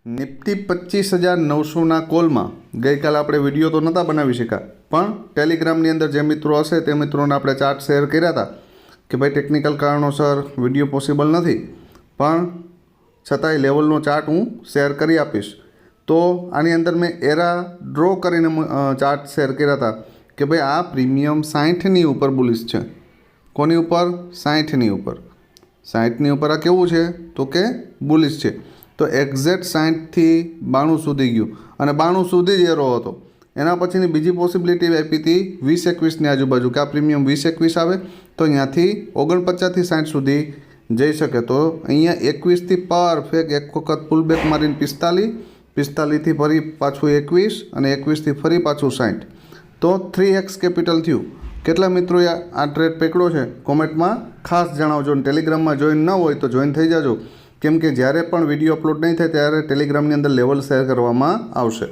Nifty 25,900ના કોલમાં ગઈકાલે આપણે video તો નહોતા બનાવી શક્યા, પણ ટેલિગ્રામની અંદર જે મિત્રો હશે તે મિત્રોને આપણે ચાર્ટ શેર કર્યા હતા કે ભાઈ ટેકનિકલ કારણોસર વિડીયો પોસિબલ નથી, પણ છતાંય લેવલનો ચાર્ટ હું શેર કરી આપીશ. તો આની અંદર મેં એરા ડ્રો કરીને ચાર્ટ શેર કર્યા હતા કે ભાઈ આ પ્રીમિયમ 60ની ઉપર બુલિશ છે. કોની ઉપર? 60ની ઉપર. 60ની ઉપર આ કેવું છે તો કે બુલિશ છે. તો એક્ઝેક્ટ 60થી 92 સુધી ગયું અને 92 સુધી જ એરો હતો. એના પછીની બીજી પોસિબિલિટી આપી હતી 20-21ની આજુબાજુ કે આ પ્રીમિયમ 20-21 આવે તો અહીંયાથી 49થી 60 સુધી જઈ શકે. તો અહીંયા 21થી પરફેક્ટ એક વખત પુલબેક મારીને 45થી ફરી પાછું 21 અને 21થી ફરી પાછું 60. તો 3x કેપિટલ થયું. કેટલા મિત્રોએ આ ટ્રેડ પકડ્યો છે કોમેન્ટમાં ખાસ જણાવજો. અને ટેલિગ્રામમાં જોઈન ન હોય તો જોઈન થઈ જાજો, કેમ કે જ્યારે પણ વિડીયો અપલોડ નહીં થાય ત્યારે ટેલિગ્રામની અંદર લેવલ શેર કરવામાં આવશે.